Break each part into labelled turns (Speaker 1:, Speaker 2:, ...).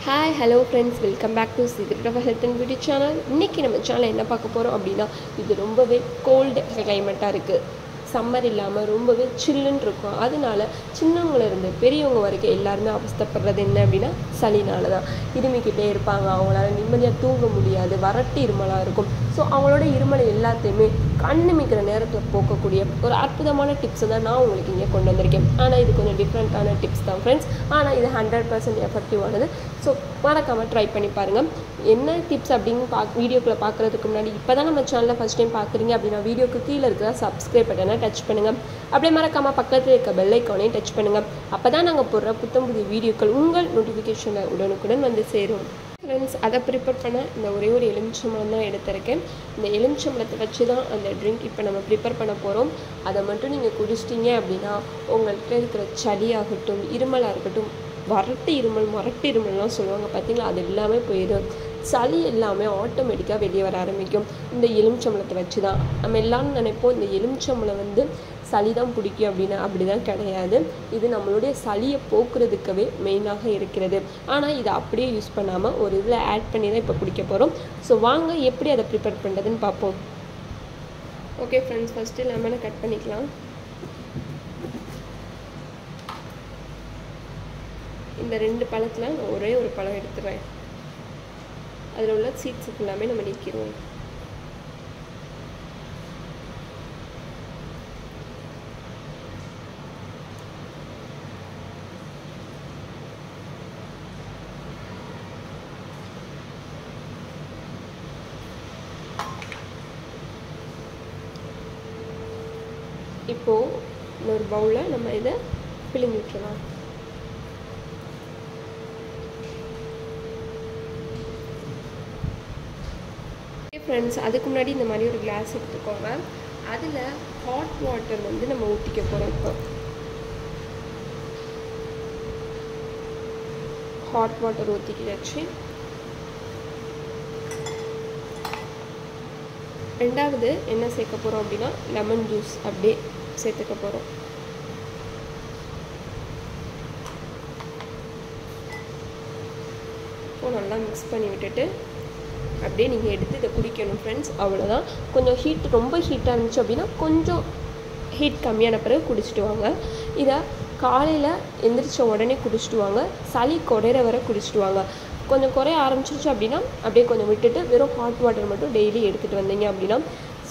Speaker 1: Hi, hello friends, welcome back to Secret of Health and Beauty channel. இன்னைக்கு நம்ம channel என்ன பார்க்க போறோம் அப்படினா இது ரொம்பவே கோல்ட் கிளைமேட்டா இருக்கு. சம்மர் இல்லாம ரொம்பவே சில்லுன்னு இருக்கும். அதனால சின்னவங்கள இருந்து பெரியவங்க வரைக்கும் எல்லாரும் அவஸ்தைப்படுறது என்ன அப்படினா சளினால தான். இருமிக்கிட்டே இருப்பாங்க. அவங்களால நிம்மதியா தூங்க முடியாது. வறட்டு இருமலா இருக்கும். ஸோ அவங்களோட இருமலை எல்லாத்தையுமே கண்ணிமிக்கிற நேரத்தில் போக்கக்கூடிய ஒரு அற்புதமான டிப்ஸை தான் நான் உங்களுக்கு இங்கே கொண்டு வந்திருக்கேன். ஆனால் இது கொஞ்சம் டிஃப்ரெண்ட்டான டிப்ஸ் தான் ஃப்ரெண்ட்ஸ். ஆனால் இது 100% எஃபெக்டிவானது. ஸோ மறக்காமல் ட்ரை பண்ணி பாருங்கள். என்ன டிப்ஸ் அப்படின்னு வீடியோக்குள்ளே பார்க்குறதுக்கு முன்னாடி இப்போ தான் நம்ம சேனலை ஃபஸ்ட் டைம் பார்க்குறீங்க அப்படின்னா வீடியோக்கு கீழே இருக்கிற சப்ஸ்கிரைப் பட்டனை டச் பண்ணுங்கள். அப்படியே மறக்காமல் பக்கத்தில் இருக்க பெல் ஐக்கானையும் டச் பண்ணுங்கள். அப்போ தான் நாங்கள் போடுற புத்தம் புதிய வீடியோக்கள் உங்கள் நோட்டிஃபிகேஷனில் உடனுக்குடன் வந்து சேரும். ஃப்ரெண்ட்ஸ், அதை ப்ரிப்பேர் பண்ண இந்த ஒரே ஒரு எலுமிச்சம்பழம் தான் எடுத்திருக்கேன். இந்த எலுமிச்சம்பழத்தை வச்சு தான் அந்த ட்ரிங்க் இப்போ நம்ம ப்ரிப்பேர் பண்ண போகிறோம். அதை மட்டும் நீங்கள் குடிச்சிட்டிங்க அப்படின்னா உங்கள்கிட்ட இருக்கிற சளியாகட்டும், இருமலாக இருக்கட்டும், வறட்டு இருமல், மொரட்டு இருமல்லாம் சொல்லுவாங்க பார்த்தீங்களா, அது எல்லாமே போயிடும். சளி எல்லாமே ஆட்டோமேட்டிக்காக வெளியே வர ஆரம்பிக்கும் இந்த எலுமிச்சம்பழத்தை வச்சு தான். நம்ம எல்லாரும் நினைப்போம் இந்த எலுமிச்சம்பழம் சளி தான் பிடிக்கும் அப்படின்னு. அப்படி தான் கிடையாது. இது நம்மளுடைய சளியை போக்குறதுக்கவே மெயினாக இருக்கிறது. ஆனால் இதை அப்படியே யூஸ் பண்ணாமல் ஒரு இதில் ஆட் பண்ணி தான் இப்போ குடிக்க போகிறோம். ஸோ வாங்க எப்படி அதை ப்ரிப்பேர் பண்ணுறதுன்னு பார்ப்போம். ஓகே ஃப்ரெண்ட்ஸ், ஃபஸ்ட்டு லெமனை கட் பண்ணிக்கலாம். இந்த 2 பழத்தில் நான் ஒரே ஒரு பழம் எடுத்துடுறேன். அதில் உள்ள சீட்ஸ் எல்லாமே நம்ம நீக்கிடுவோம். இப்போது இன்னொரு பவுலில் நம்ம இதை பிழிஞ்சு விட்டுறலாம். ஃப்ரெண்ட்ஸ், அதுக்கு முன்னாடி இந்த மாதிரி ஒரு கிளாஸ் எடுத்துக்கோங்க. அதில் ஹாட் வாட்டர் நம்ம ஊற்றிக்க போகிறோம். இப்போ ஹாட் வாட்டர் ஊற்றிக்கியாச்சு. ரெண்டாவது என்ன சேர்க்க போகிறோம் அப்படின்னா லெமன் ஜூஸ் அப்படியே சேர்த்துக்க போகிறோம். இப்போ நல்லா மிக்ஸ் பண்ணி விட்டுட்டு அப்படியே நீங்கள் எடுத்து இதை குடிக்கணும் ஃப்ரெண்ட்ஸ். அவ்வளோதான். கொஞ்சம் ரொம்ப ஹீட்டாக இருந்துச்சு அப்படின்னா கொஞ்சம் ஹீட் கம்மியான பிறகு குடிச்சிட்டு வாங்க. இதை காலையில் எந்திரிச்ச உடனே குடிச்சிட்டு வாங்க. சளி குறையிற வரை குடிச்சிட்டு வாங்க. கொஞ்சம் குறைய ஆரம்பிச்சிருச்சு அப்படின்னா அப்படியே கொஞ்சம் விட்டுட்டு வெறும் ஹாட் வாட்டர் மட்டும் டெய்லி எடுத்துகிட்டு வந்தீங்க அப்படின்னா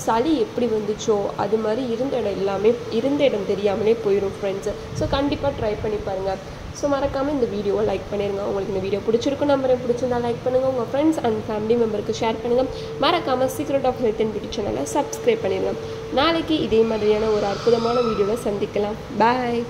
Speaker 1: சளி எப்படி வந்துச்சோ அது மாதிரி இருந்த இடம் தெரியாமலே போயிடும் ஃப்ரெண்ட்ஸு. ஸோ கண்டிப்பாக ட்ரை பண்ணி பாருங்கள். ஸோ மறக்காமல் இந்த வீடியோவை லைக் பண்ணிடுங்க. உங்களுக்கு இந்த வீடியோ பிடிச்சிருக்கும் நம்பரை பிடிச்சிருந்தா லைக் பண்ணுங்கள். உங்கள் ஃப்ரெண்ட்ஸ் அண்ட் ஃபேமிலி மெம்பருக்கு ஷேர் பண்ணுங்கள். மறக்காமல் secret of health and beauty சேனலை சப்ஸ்கிரைப் பண்ணிடுங்க. நாளைக்கு இதே மாதிரியான ஒரு அற்புதமான வீடியோவில் சந்திக்கலாம். பாய்.